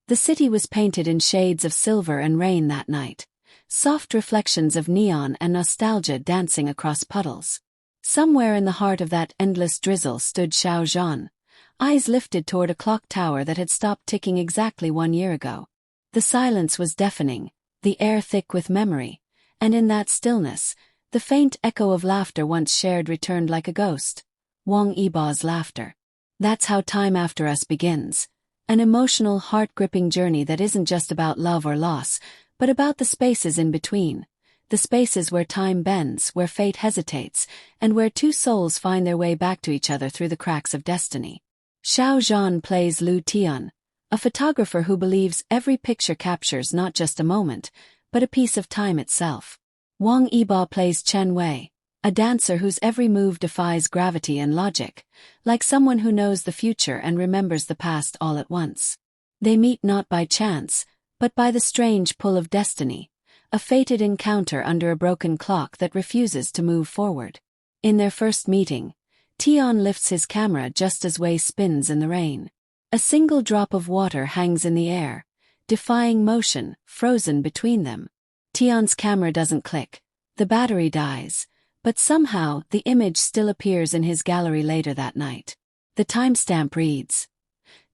The city was painted in shades of silver and rain that night, soft reflections of neon and nostalgia dancing across puddles. Somewhere in the heart of that endless drizzle stood Xiao Zhan, eyes lifted toward a clock tower that had stopped ticking exactly 1 year ago. The silence was deafening, the air thick with memory, and in that stillness, the faint echo of laughter once shared returned like a ghost. Wang Yibo's laughter. That's how time after us begins. An emotional, heart-gripping journey that isn't just about love or loss, but about the spaces in between. The spaces where time bends, where fate hesitates, and where two souls find their way back to each other through the cracks of destiny. Xiao Zhan plays Tian, a photographer who believes every picture captures not just a moment, but a piece of time itself. Wang Yibo plays Chen Wei, a dancer whose every move defies gravity and logic, like someone who knows the future and remembers the past all at once. They meet not by chance, but by the strange pull of destiny, a fated encounter under a broken clock that refuses to move forward. In their first meeting, Tian lifts his camera just as Wei spins in the rain. A single drop of water hangs in the air, defying motion, frozen between them. Tian's camera doesn't click, the battery dies, but somehow the image still appears in his gallery later that night. The timestamp reads,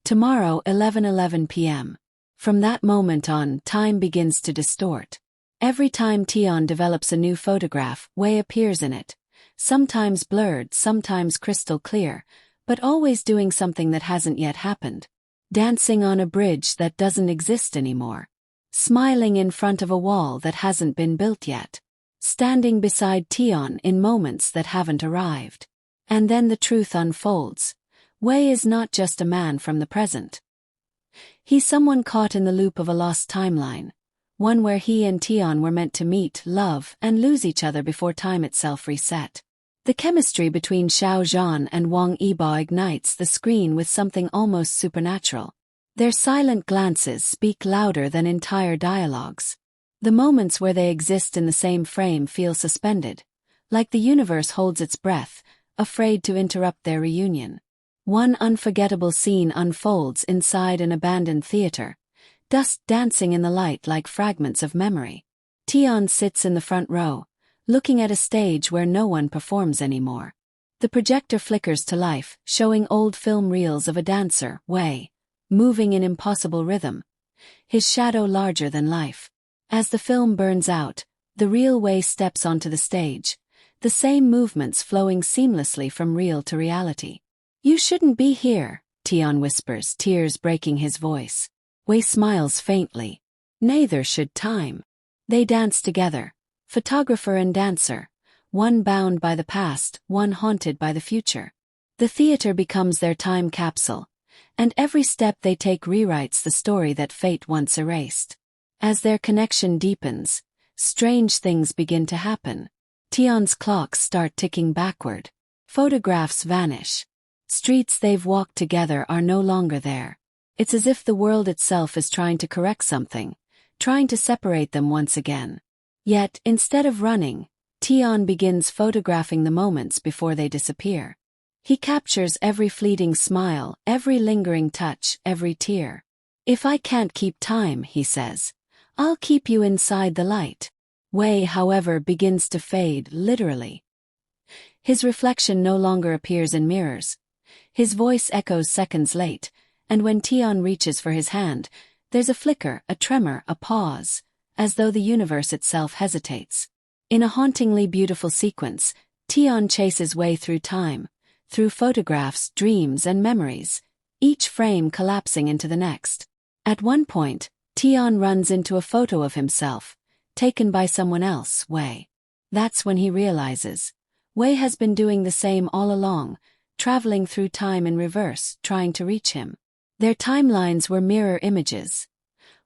"Tomorrow 11:11 p.m. From that moment on, time begins to distort. Every time Tian develops a new photograph, Wei appears in it, sometimes blurred, sometimes crystal clear, but always doing something that hasn't yet happened. Dancing on a bridge that doesn't exist anymore. Smiling in front of a wall that hasn't been built yet. Standing beside Tian in moments that haven't arrived. And then the truth unfolds. Wei is not just a man from the present. He's someone caught in the loop of a lost timeline, one where he and Tian were meant to meet, love, and lose each other before time itself reset. The chemistry between Xiao Zhan and Wang Yibo ignites the screen with something almost supernatural. Their silent glances speak louder than entire dialogues. The moments where they exist in the same frame feel suspended, like the universe holds its breath, afraid to interrupt their reunion. One unforgettable scene unfolds inside an abandoned theater, dust dancing in the light like fragments of memory. Tian sits in the front row, looking at a stage where no one performs anymore. The projector flickers to life, showing old film reels of a dancer, Wei, moving in impossible rhythm, his shadow larger than life. As the film burns out, the real Wei steps onto the stage, the same movements flowing seamlessly from real to reality. "You shouldn't be here," Tian whispers, tears breaking his voice. Wei smiles faintly. "Neither should time." They dance together, photographer and dancer, one bound by the past, one haunted by the future. The theater becomes their time capsule, and every step they take rewrites the story that fate once erased. As their connection deepens, strange things begin to happen. Tian's clocks start ticking backward. Photographs vanish. Streets they've walked together are no longer there. It's as if the world itself is trying to correct something, trying to separate them once again. Yet, instead of running, Tian begins photographing the moments before they disappear. He captures every fleeting smile, every lingering touch, every tear. "If I can't keep time," he says, "I'll keep you inside the light." Wei, however, begins to fade, literally. His reflection no longer appears in mirrors. His voice echoes seconds late, and when Tian reaches for his hand, there's a flicker, a tremor, a pause, as though the universe itself hesitates. In a hauntingly beautiful sequence, Tian chases Wei through time, through photographs, dreams, and memories, each frame collapsing into the next. At one point, Tian runs into a photo of himself, taken by someone else, Wei. That's when he realizes, Wei has been doing the same all along, traveling through time in reverse, trying to reach him. Their timelines were mirror images,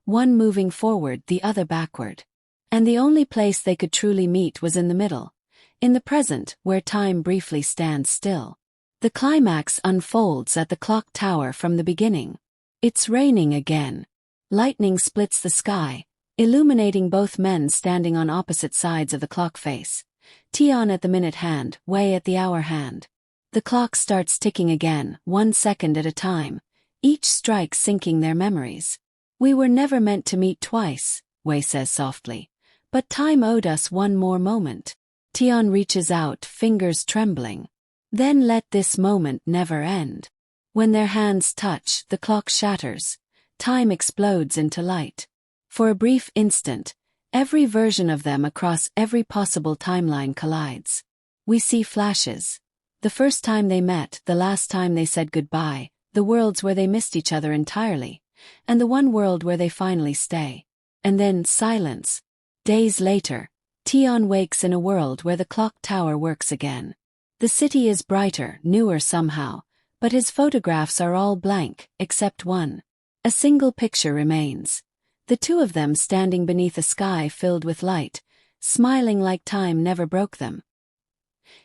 one moving forward, the other backward. And the only place they could truly meet was in the middle, in the present, where time briefly stands still. The climax unfolds at the clock tower from the beginning. It's raining again. Lightning splits the sky, illuminating both men standing on opposite sides of the clock face. Tian at the minute hand, Wei at the hour hand. The clock starts ticking again, 1 second at a time, each strike syncing their memories. We were never meant to meet twice, Wei says softly. But time owed us one more moment. Tian reaches out, fingers trembling. Then let this moment never end. When their hands touch, the clock shatters. Time explodes into light. For a brief instant, every version of them across every possible timeline collides. We see flashes. The first time they met, the last time they said goodbye, the worlds where they missed each other entirely, and the one world where they finally stay. And then silence. Days later, Tian wakes in a world where the clock tower works again. The city is brighter, newer somehow, but his photographs are all blank, except one. A single picture remains. The two of them standing beneath a sky filled with light, smiling like time never broke them.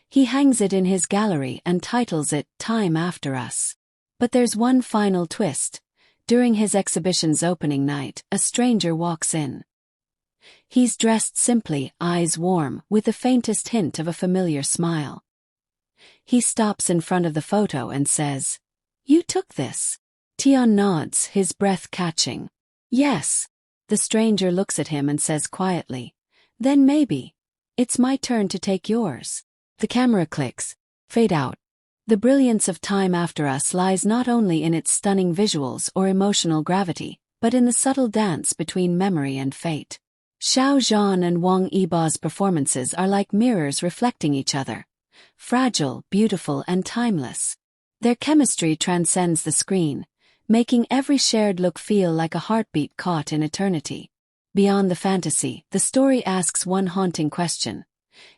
He hangs it in his gallery and titles it Time After Us. But there's one final twist. During his exhibition's opening night, a stranger walks in. He's dressed simply, eyes warm, with the faintest hint of a familiar smile. He stops in front of the photo and says, "You took this?" Tian nods, his breath catching. "Yes." The stranger looks at him and says quietly, "Then maybe it's my turn to take yours." The camera clicks. Fade out. The brilliance of Time After Us lies not only in its stunning visuals or emotional gravity, but in the subtle dance between memory and fate. Xiao Zhan and Wang Yibo's performances are like mirrors reflecting each other. Fragile, beautiful, and timeless. Their chemistry transcends the screen, making every shared look feel like a heartbeat caught in eternity. Beyond the fantasy, the story asks one haunting question.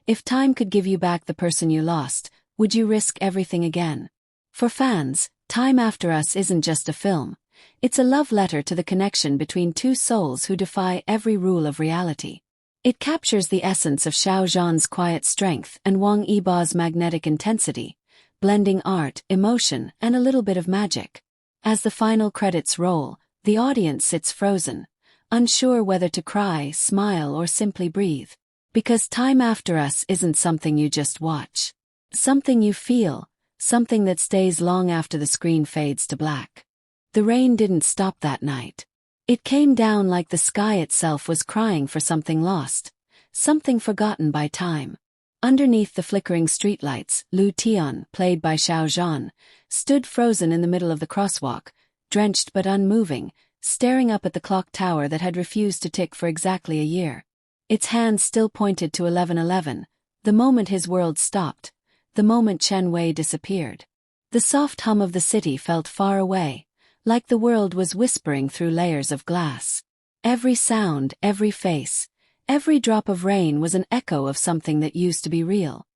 If time could give you back the person you lost, would you risk everything again? For fans, Time After Us isn't just a film. It's a love letter to the connection between two souls who defy every rule of reality. It captures the essence of Xiao Zhan's quiet strength and Wang Yibo's magnetic intensity, blending art, emotion, and a little bit of magic. As the final credits roll, the audience sits frozen, unsure whether to cry, smile, or simply breathe. Because Time After Us isn't something you just watch. Something you feel, something that stays long after the screen fades to black. The rain didn't stop that night. It came down like the sky itself was crying for something lost, something forgotten by time. Underneath the flickering streetlights, Tian, played by Xiao Zhan, stood frozen in the middle of the crosswalk, drenched but unmoving, staring up at the clock tower that had refused to tick for exactly a year. Its hands still pointed to 11:11, the moment his world stopped, the moment Chen Wei disappeared. The soft hum of the city felt far away, like the world was whispering through layers of glass. Every sound, every face, every drop of rain was an echo of something that used to be real.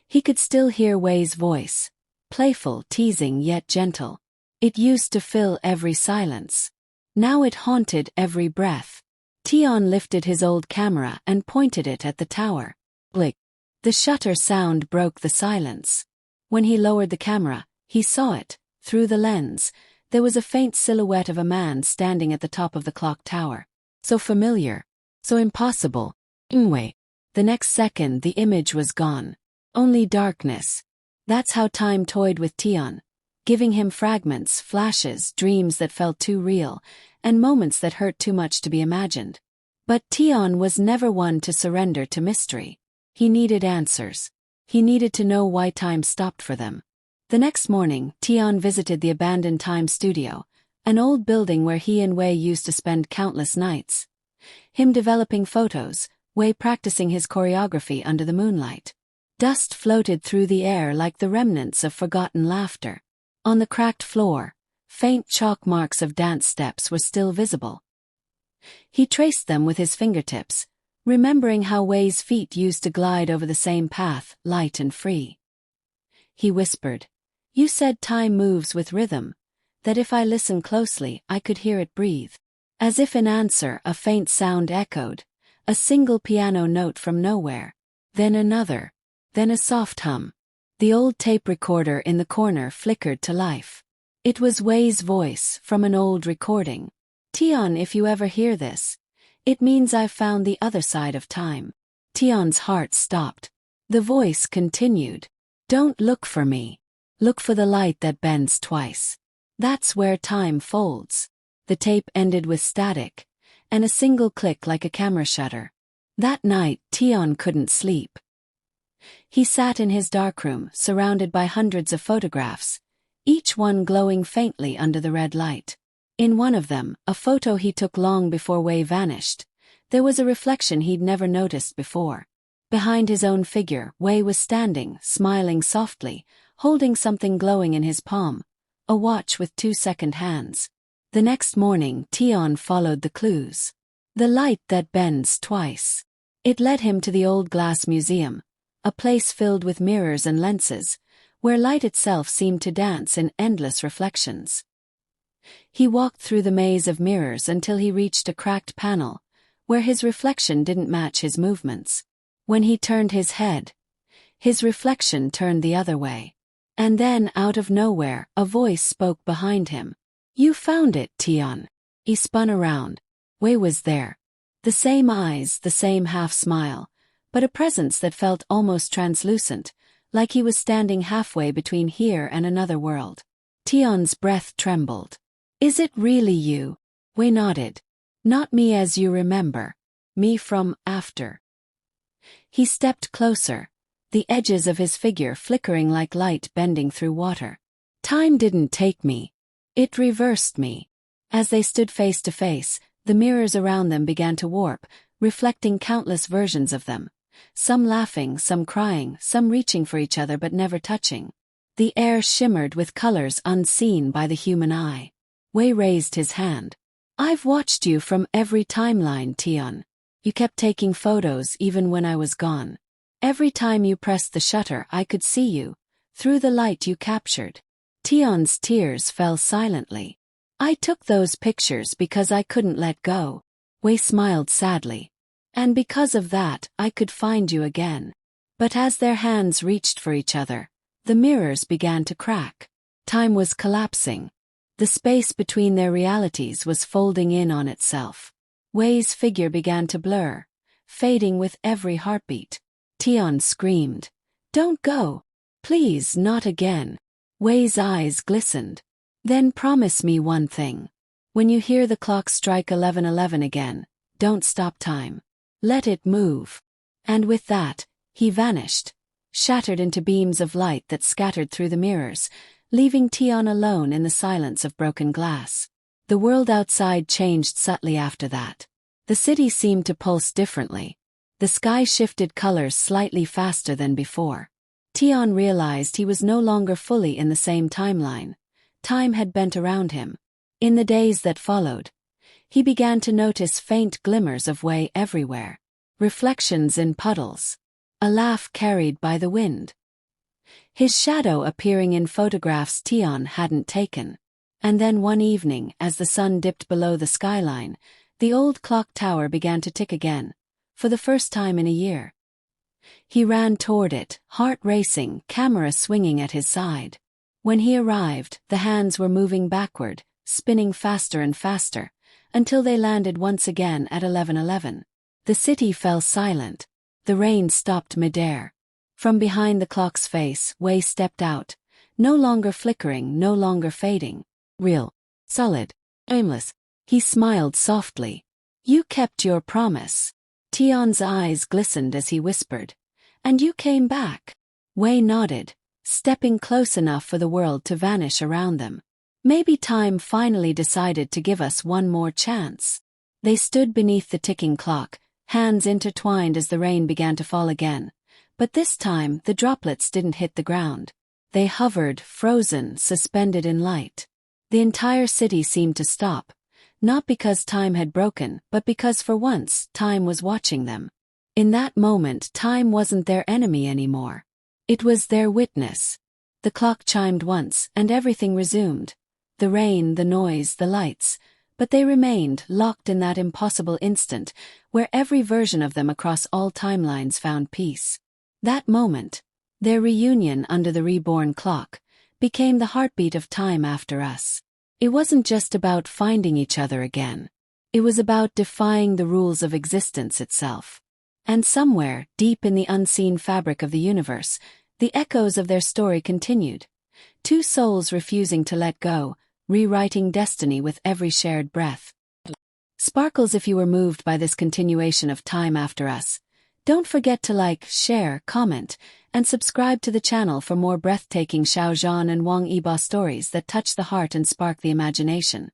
He could still hear Wei's voice, playful, teasing yet gentle. It used to fill every silence. Now it haunted every breath. Tian lifted his old camera and pointed it at the tower. Blick. The shutter sound broke the silence. When he lowered the camera, he saw it, through the lens. There was a faint silhouette of a man standing at the top of the clock tower. So familiar. So impossible. Wei. The next second the image was gone. Only darkness. That's how time toyed with Tian, giving him fragments, flashes, dreams that felt too real, and moments that hurt too much to be imagined. But Tian was never one to surrender to mystery. He needed answers. He needed to know why time stopped for them. The next morning, Tian visited the abandoned Time Studio, an old building where he and Wei used to spend countless nights. Him developing photos, Wei practicing his choreography under the moonlight. Dust floated through the air like the remnants of forgotten laughter. On the cracked floor, faint chalk marks of dance steps were still visible. He traced them with his fingertips, remembering how Wei's feet used to glide over the same path, light and free. He whispered, "You said time moves with rhythm, that if I listen closely I could hear it breathe." As if in answer, a faint sound echoed, a single piano note from nowhere, then another, then a soft hum. The old tape recorder in the corner flickered to life. It was Wei's voice, from an old recording. "Tian, if you ever hear this, it means I've found the other side of time." Tian's heart stopped. The voice continued, "Don't look for me. Look for the light that bends twice. That's where time folds." The tape ended with static, and a single click like a camera shutter. That night, Tian couldn't sleep. He sat in his darkroom, surrounded by hundreds of photographs, each one glowing faintly under the red light. In one of them, a photo he took long before Wei vanished, there was a reflection he'd never noticed before. Behind his own figure, Wei was standing, smiling softly, holding something glowing in his palm, a watch with 2-second hands. The next morning, Tian followed the clues. The light that bends twice. It led him to the old glass museum, a place filled with mirrors and lenses, where light itself seemed to dance in endless reflections. He walked through the maze of mirrors until he reached a cracked panel, where his reflection didn't match his movements. When he turned his head, his reflection turned the other way. And then, out of nowhere, a voice spoke behind him. "You found it, Tian." He spun around. Wei was there. The same eyes, the same half-smile, but a presence that felt almost translucent, like he was standing halfway between here and another world. Tian's breath trembled. "Is it really you?" Wei nodded. "Not me as you remember. Me from after." He stepped closer, the edges of his figure flickering like light bending through water. "Time didn't take me. It reversed me." As they stood face to face, the mirrors around them began to warp, reflecting countless versions of them. Some laughing, some crying, some reaching for each other but never touching. The air shimmered with colors unseen by the human eye. Wei raised his hand. "I've watched you from every timeline, Tian. You kept taking photos even when I was gone. Every time you pressed the shutter I could see you, through the light you captured." Tian's tears fell silently. "I took those pictures because I couldn't let go." Wei smiled sadly. "And because of that, I could find you again." But as their hands reached for each other, the mirrors began to crack. Time was collapsing. The space between their realities was folding in on itself. Wei's figure began to blur, fading with every heartbeat. Tian screamed, "Don't go! Please, not again." Wei's eyes glistened. "Then promise me one thing. When you hear the clock strike 11:11 again, don't stop time. Let it move." And with that, he vanished, shattered into beams of light that scattered through the mirrors, leaving Tian alone in the silence of broken glass. The world outside changed subtly after that. The city seemed to pulse differently. The sky shifted colors slightly faster than before. Tian realized he was no longer fully in the same timeline. Time had bent around him. In the days that followed, he began to notice faint glimmers of Wei everywhere. Reflections in puddles. A laugh carried by the wind. His shadow appearing in photographs Tian hadn't taken. And then one evening, as the sun dipped below the skyline, the old clock tower began to tick again, for the first time in a year. He ran toward it, heart racing, camera swinging at his side. When he arrived, the hands were moving backward, spinning faster and faster, until they landed once again at 11:11. The city fell silent. The rain stopped midair. From behind the clock's face, Wei stepped out, no longer flickering, no longer fading. Real. Solid. Aimless. He smiled softly. "You kept your promise." Tian's eyes glistened as he whispered, "And you came back." Wei nodded, stepping close enough for the world to vanish around them. "Maybe time finally decided to give us one more chance." They stood beneath the ticking clock, hands intertwined as the rain began to fall again. But this time, the droplets didn't hit the ground. They hovered, frozen, suspended in light. The entire city seemed to stop, not because time had broken, but because for once, time was watching them. In that moment, time wasn't their enemy anymore. It was their witness. The clock chimed once, and everything resumed. The rain, the noise, the lights. But they remained, locked in that impossible instant, where every version of them across all timelines found peace. That moment, their reunion under the reborn clock, became the heartbeat of time after us. It wasn't just about finding each other again. It was about defying the rules of existence itself. And somewhere, deep in the unseen fabric of the universe, the echoes of their story continued. Two souls refusing to let go, rewriting destiny with every shared breath. Sparkles, if you were moved by this continuation of Time After Us, don't forget to like, share, comment, and subscribe to the channel for more breathtaking Xiao Zhan and Wang Yibo stories that touch the heart and spark the imagination.